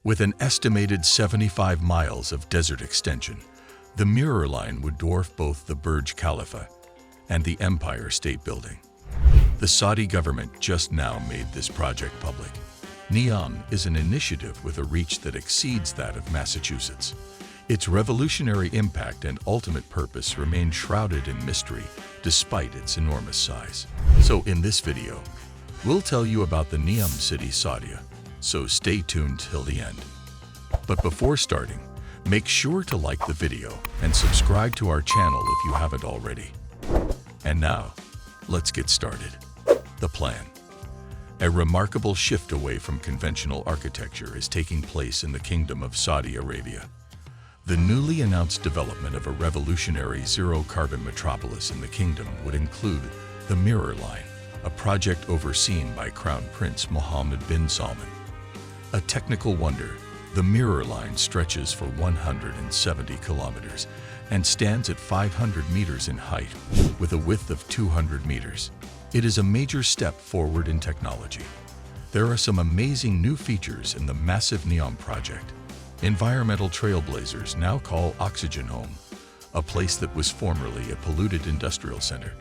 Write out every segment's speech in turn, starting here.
With an estimated 75 miles of desert extension, the Mirror Line would dwarf both the Burj Khalifa and the Empire State Building. The Saudi government just now made this project public. NEOM is an initiative with a reach that exceeds that of Massachusetts. Its revolutionary impact and ultimate purpose remain shrouded in mystery despite its enormous size. So in this video, we'll tell you about the NEOM city Saudi, so stay tuned till the end. But before starting, make sure to like the video and subscribe to our channel if you haven't already. And now, let's get started. The plan. A remarkable shift away from conventional architecture is taking place in the Kingdom of Saudi Arabia. The newly announced development of a revolutionary zero-carbon metropolis in the kingdom would include the Mirror Line, a project overseen by Crown Prince Mohammed bin Salman. A technical wonder, the Mirror Line stretches for 170 kilometers and stands at 500 meters in height with a width of 200 meters. It is a major step forward in technology. There are some amazing new features in the massive NEOM project. Environmental trailblazers now call Oxygen Home, a place that was formerly a polluted industrial center.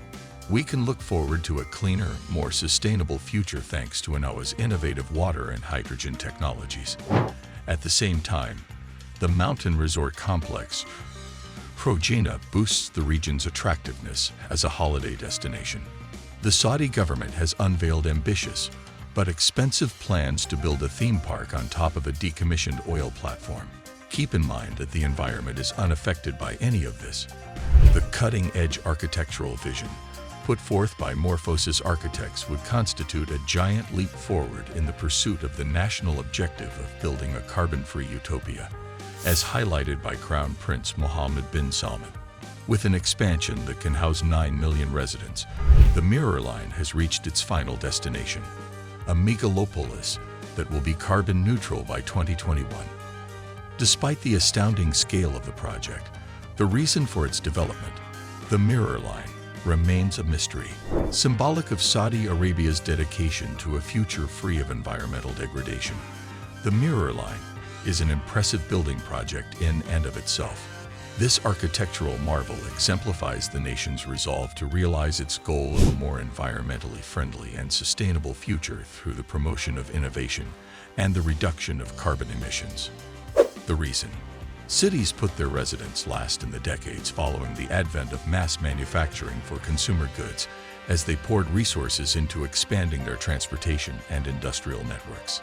We can look forward to a cleaner, more sustainable future thanks to NEOM's innovative water and hydrogen technologies. At the same time, the mountain resort complex, Projena, boosts the region's attractiveness as a holiday destination. The Saudi government has unveiled ambitious but expensive plans to build a theme park on top of a decommissioned oil platform. Keep in mind that the environment is unaffected by any of this. The cutting-edge architectural vision put forth by Morphosis architects would constitute a giant leap forward in the pursuit of the national objective of building a carbon-free utopia, as highlighted by Crown Prince Mohammed bin Salman. With an expansion that can house 9 million residents, the Mirror Line has reached its final destination, a megalopolis that will be carbon neutral by 2021. Despite the astounding scale of the project, the reason for its development, the Mirror Line, remains a mystery, symbolic of Saudi Arabia's dedication to a future free of environmental degradation. The Mirror Line is an impressive building project in and of itself. This architectural marvel exemplifies the nation's resolve to realize its goal of a more environmentally friendly and sustainable future through the promotion of innovation and the reduction of carbon emissions. The reason: cities put their residents last in the decades following the advent of mass manufacturing for consumer goods as they poured resources into expanding their transportation and industrial networks.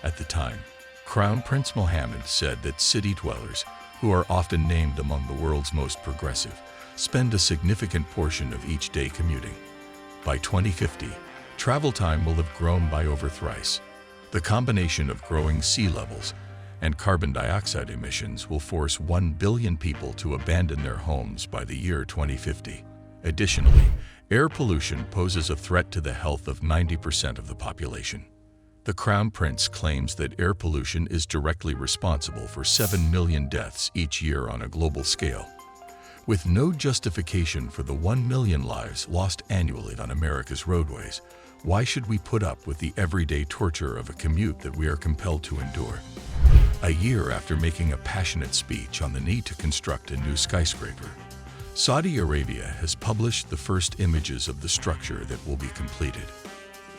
At the time, Crown Prince Mohammed said that city dwellers, who are often named among the world's most progressive, spend a significant portion of each day commuting. By 2050, travel time will have grown by over thrice. The combination of growing sea levels and carbon dioxide emissions will force 1 billion people to abandon their homes by the year 2050. Additionally, air pollution poses a threat to the health of 90% of the population. The Crown Prince claims that air pollution is directly responsible for 7 million deaths each year on a global scale. With no justification for the 1 million lives lost annually on America's roadways, why should we put up with the everyday torture of a commute that we are compelled to endure? A year after making a passionate speech on the need to construct a new skyscraper, Saudi Arabia has published the first images of the structure that will be completed.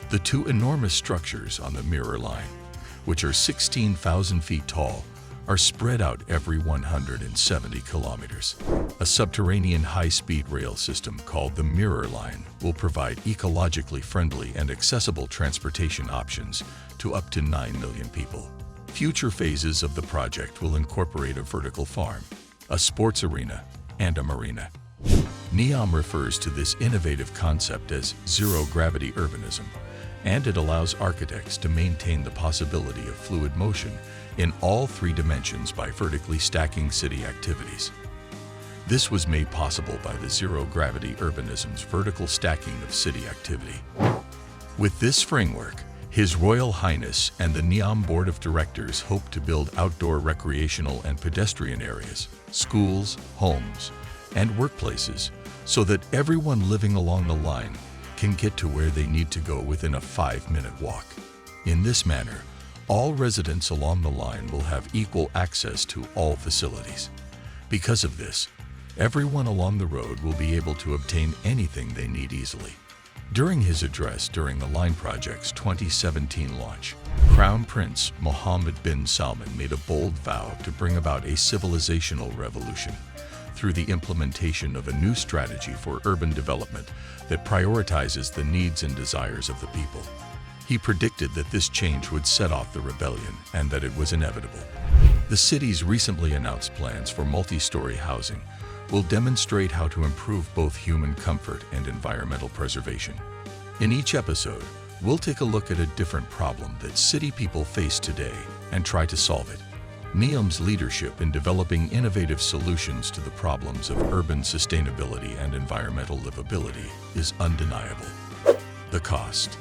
The two enormous structures on the Mirror Line, which are 16,000 feet tall, are spread out every 170 kilometers. A subterranean high-speed rail system called the Mirror Line will provide ecologically friendly and accessible transportation options to up to 9 million people. Future phases of the project will incorporate a vertical farm, a sports arena, and a marina. NEOM refers to this innovative concept as zero-gravity urbanism, and it allows architects to maintain the possibility of fluid motion in all 3 dimensions by vertically stacking city activities. This was made possible by the zero-gravity urbanism's vertical stacking of city activity. With this framework, His Royal Highness and the NEOM Board of Directors hope to build outdoor recreational and pedestrian areas, schools, homes, and workplaces so that everyone living along the line can get to where they need to go within a 5-minute walk. In this manner, All residents along the line will have equal access to all facilities. Because of this, everyone along the road will be able to obtain anything they need easily. During his address during the line project's 2017 launch, Crown Prince Mohammed bin Salman made a bold vow to bring about a civilizational revolution through the implementation of a new strategy for urban development that prioritizes the needs and desires of the people. He predicted that this change would set off the rebellion and that it was inevitable. The city's recently announced plans for multi-story housing will demonstrate how to improve both human comfort and environmental preservation. In each episode, we'll take a look at a different problem that city people face today and try to solve it. NEOM's leadership in developing innovative solutions to the problems of urban sustainability and environmental livability is undeniable. The cost.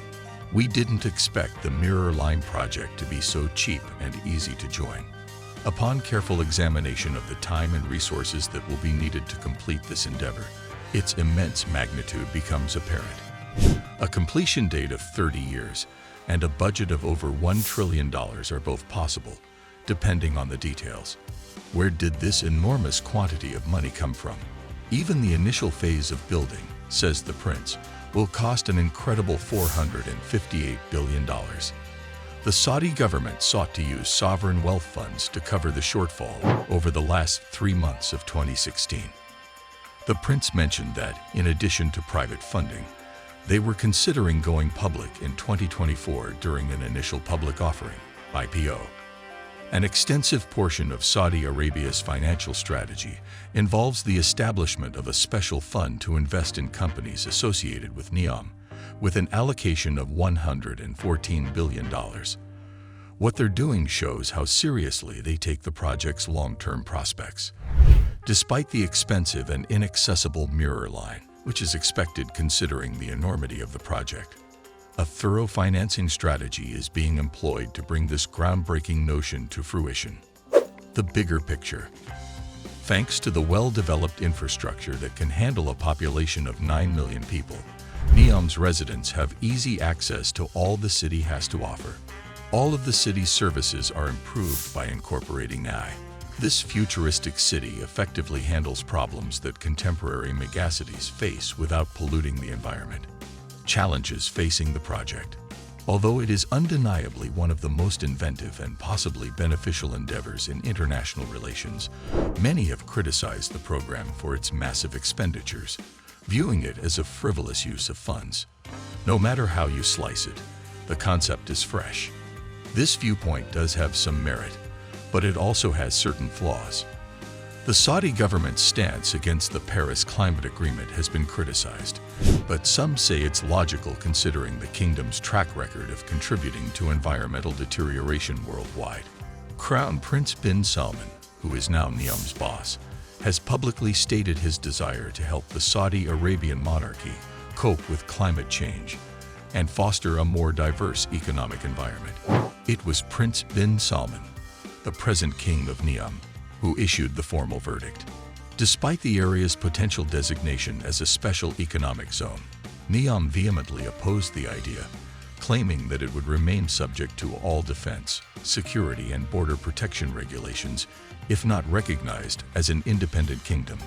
We didn't expect the Mirror Line project to be so cheap and easy to join. Upon careful examination of the time and resources that will be needed to complete this endeavor, its immense magnitude becomes apparent. A completion date of 30 years and a budget of over $1 trillion are both possible, depending on the details. Where did this enormous quantity of money come from? Even the initial phase of building, says the prince, will cost an incredible $458 billion. The Saudi government sought to use sovereign wealth funds to cover the shortfall over the last 3 months of 2016. The prince mentioned that, in addition to private funding, they were considering going public in 2024 during an initial public offering, IPO. An extensive portion of Saudi Arabia's financial strategy involves the establishment of a special fund to invest in companies associated with NEOM, with an allocation of $114 billion. What they're doing shows how seriously they take the project's long-term prospects. Despite the expensive and inaccessible Mirror Line, which is expected considering the enormity of the project, a thorough financing strategy is being employed to bring this groundbreaking notion to fruition. The bigger picture. Thanks to the well-developed infrastructure that can handle a population of 9 million people, NEOM's residents have easy access to all the city has to offer. All of the city's services are improved by incorporating AI. This futuristic city effectively handles problems that contemporary megacities face without polluting the environment. Challenges facing the project. Although it is undeniably one of the most inventive and possibly beneficial endeavors in international relations, many have criticized the program for its massive expenditures, viewing it as a frivolous use of funds. No matter how you slice it, the concept is fresh. This viewpoint does have some merit, but it also has certain flaws. The Saudi government's stance against the Paris Climate Agreement has been criticized, but some say it's logical considering the kingdom's track record of contributing to environmental deterioration worldwide. Crown Prince bin Salman, who is now NEOM's boss, has publicly stated his desire to help the Saudi Arabian monarchy cope with climate change and foster a more diverse economic environment. It was Prince bin Salman, the present king of NEOM, who issued the formal verdict. Despite the area's potential designation as a special economic zone, NEOM vehemently opposed the idea, claiming that it would remain subject to all defense, security, and border protection regulations, if not recognized as an independent kingdom.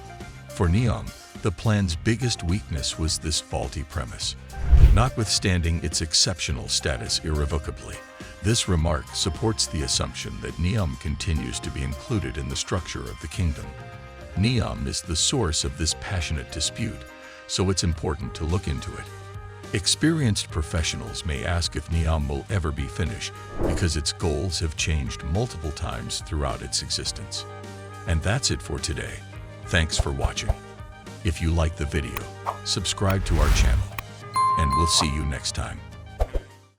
For NEOM, the plan's biggest weakness was this faulty premise. Notwithstanding its exceptional status irrevocably, this remark supports the assumption that NEOM continues to be included in the structure of the kingdom. NEOM is the source of this passionate dispute, so it's important to look into it. Experienced professionals may ask if NEOM will ever be finished because its goals have changed multiple times throughout its existence. And that's it for today. Thanks for watching. If you like the video, subscribe to our channel, and we'll see you next time.